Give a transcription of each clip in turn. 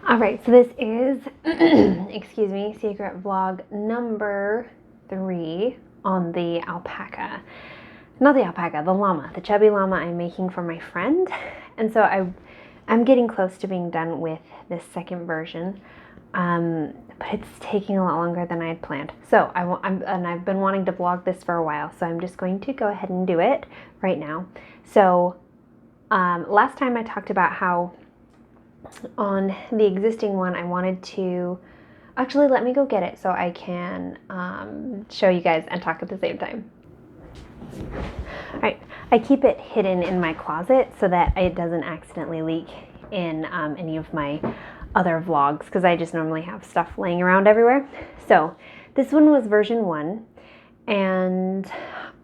All right, so this is, excuse me, secret vlog number 3 on the alpaca. Not the alpaca, the llama, the chubby llama I'm making for my friend. And so I'm getting close to being done with this second version, but it's taking a lot longer than I had planned. So I've been wanting to vlog this for a while, so I'm just going to go ahead and do it right now. So last time I talked about how on the existing one I wanted to, actually let me go get it so I can show you guys and talk at the same time. All right, I keep it hidden in my closet so that it doesn't accidentally leak in any of my other vlogs, because I just normally have stuff laying around everywhere. So this one was version 1, and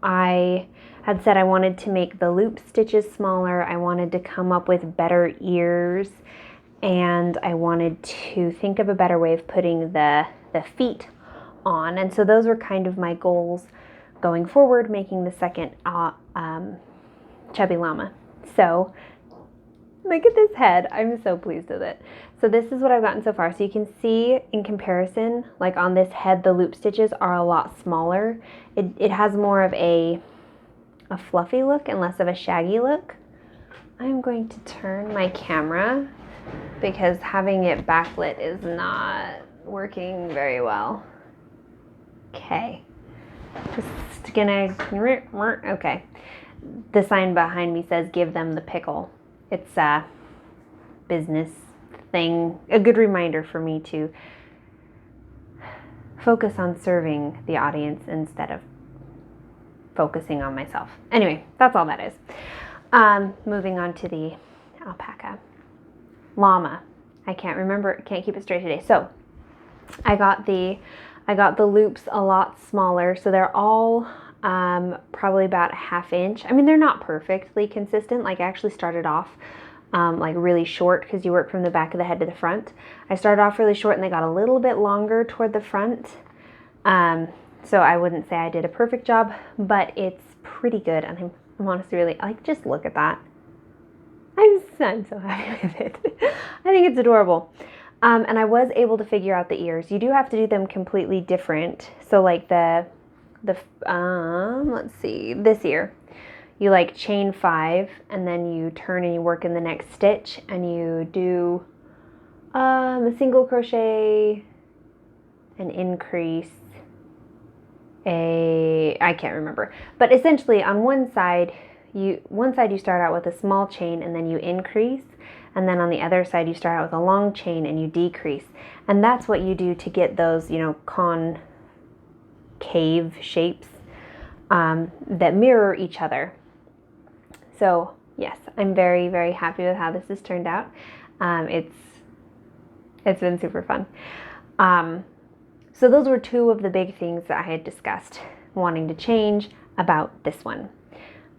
I had said I wanted to make the loop stitches smaller. I wanted to come up with better ears, and I wanted to think of a better way of putting the feet on. And so those were kind of my goals going forward, making the second chubby llama. So look at this head. I'm so pleased with it. So this is what I've gotten so far. So you can see in comparison, like on this head, the loop stitches are a lot smaller. It has more of a fluffy look and less of a shaggy look. I'm going to turn my camera because having it backlit is not working very well. Okay. Just gonna, okay. The sign behind me says, "Give them the pickle." It's a business thing, a good reminder for me to focus on serving the audience instead of focusing on myself. Anyway, that's all that is. Moving on to the alpaca. Llama. I can't remember, can't keep it straight today. So I got the loops a lot smaller, so they're all probably about a 1/2 inch. I mean, they're not perfectly consistent. Like I actually started off like really short, because you work from the back of the head to the front. I started off really short and they got a little bit longer toward the front. So I wouldn't say I did a perfect job, but it's pretty good, and I'm honestly really, like, just look at that. I'm so happy with it. I think it's adorable. And I was able to figure out the ears. You do have to do them completely different. So like let's see, this ear, you like chain 5 and then you turn and you work in the next stitch, and you do a single crochet, an increase, I can't remember, but essentially on one side you start out with a small chain and then you increase, and then on the other side you start out with a long chain and you decrease. And that's what you do to get those, you know, concave shapes that mirror each other. So yes, I'm very, very happy with how this has turned out. It's been super fun. So those were 2 of the big things that I had discussed wanting to change about this one.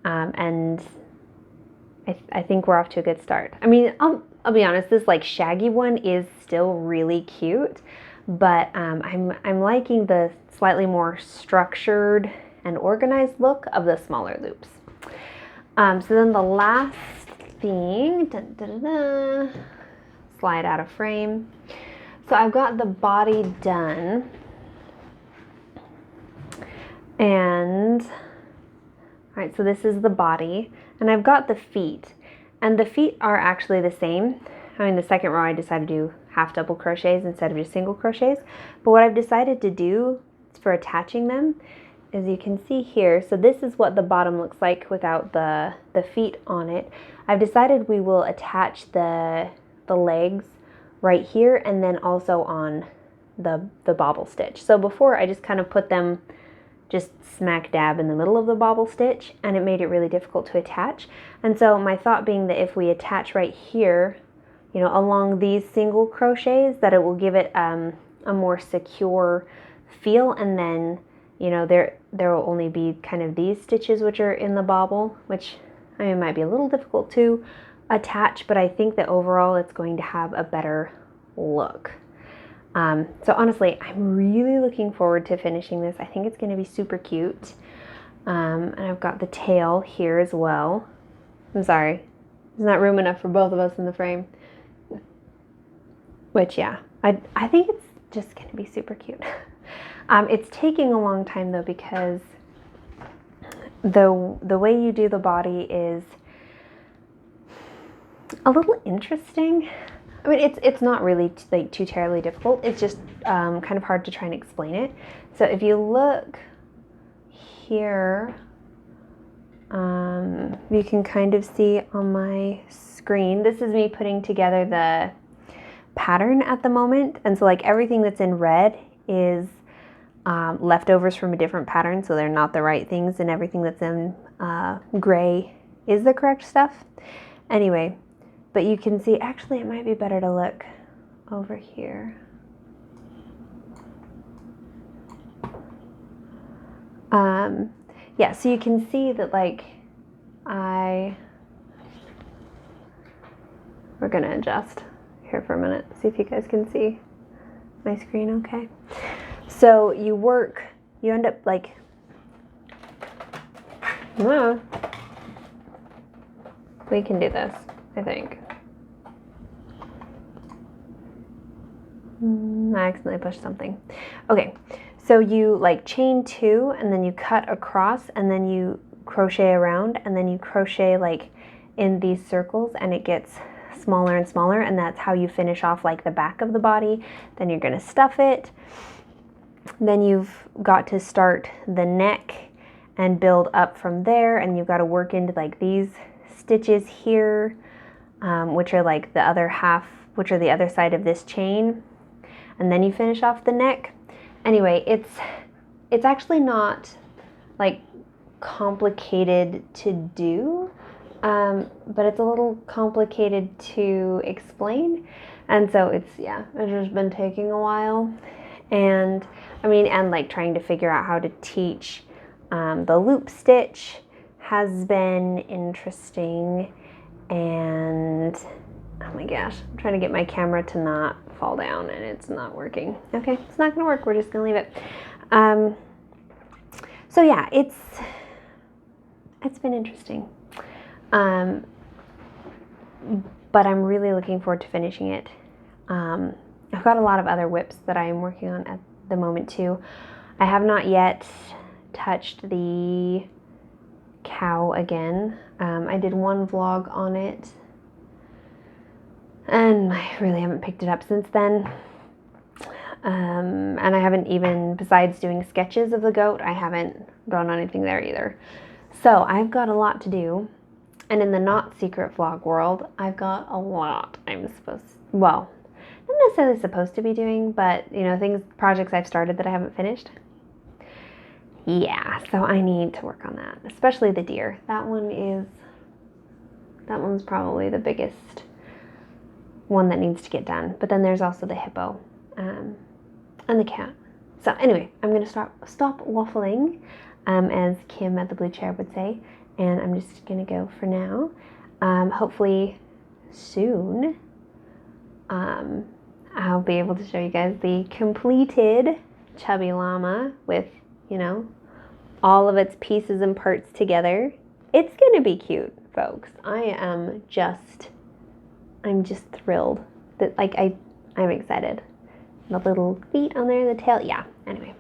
And I think we're off to a good start. I mean, I'll be honest, this like shaggy one is still really cute, but I'm liking the slightly more structured and organized look of the smaller loops. So then the last thing, slide out of frame. So I've got the body done, and all right, so this is the body, and I've got the feet, and the feet are actually the same. I mean, the second row I decided to do half double crochets instead of just single crochets, but what I've decided to do for attaching them, as you can see here, so this is what the bottom looks like without the feet on it. I've decided we will attach the legs right here, and then also on the bobble stitch. So before I just kind of put them just smack dab in the middle of the bobble stitch, and it made it really difficult to attach. And so my thought being that if we attach right here, you know, along these single crochets, that it will give it a more secure feel. And then, you know, there will only be kind of these stitches which are in the bobble, which I mean might be a little difficult to attach, but I think that overall it's going to have a better look. So honestly, I'm really looking forward to finishing this. I think it's going to be super cute. And I've got the tail here as well. I'm sorry, there's not room enough for both of us in the frame. which, yeah, I think it's just going to be super cute. It's taking a long time though, because the way you do the body is a little interesting. I mean, it's not really like too terribly difficult. It's just kind of hard to try and explain it. So if you look here, you can kind of see on my screen, this is me putting together the pattern at the moment. And so like everything that's in red is leftovers from a different pattern, so they're not the right things, and everything that's in gray is the correct stuff. Anyway, but you can see, actually it might be better to look over here. Yeah, so you can see that like we're gonna adjust here for a minute, see if you guys can see my screen okay. So you end up like, we can do this, I think. I accidentally pushed something. Okay, so you like chain 2 and then you cut across and then you crochet around and then you crochet like in these circles and it gets smaller and smaller, and that's how you finish off like the back of the body. Then you're going to stuff it. Then you've got to start the neck and build up from there, and you've got to work into like these stitches here, which are like the other half, which are the other side of this chain, and then you finish off the neck. Anyway, it's actually not like complicated to do, but it's a little complicated to explain, and so it's just been taking a while. And I mean, and like trying to figure out how to teach the loop stitch has been interesting. And oh my gosh, I'm trying to get my camera to not fall down and it's not working. Okay, it's not gonna work, we're just gonna leave it. So yeah, it's been interesting. But I'm really looking forward to finishing it. I've got a lot of other whips that I am working on at the moment too. I have not yet touched the cow again. I did one vlog on it and I really haven't picked it up since then. And I haven't even, besides doing sketches of the goat, I haven't drawn on anything there either. So I've got a lot to do. And in the not secret vlog world, I've got a lot I'm not necessarily supposed to be doing, but you know, projects I've started that I haven't finished. Yeah, so I need to work on that, especially the deer. That one's probably the biggest one that needs to get done. But then there's also the hippo and the cat. So anyway, I'm gonna stop waffling, as Kim at the blue chair would say, and I'm just gonna go for now. Hopefully soon I'll be able to show you guys the completed Chubby Llama with, you know, all of its pieces and parts together. It's gonna be cute, folks. I'm just thrilled that, like, I'm excited. The little feet on there, the tail, yeah, anyway.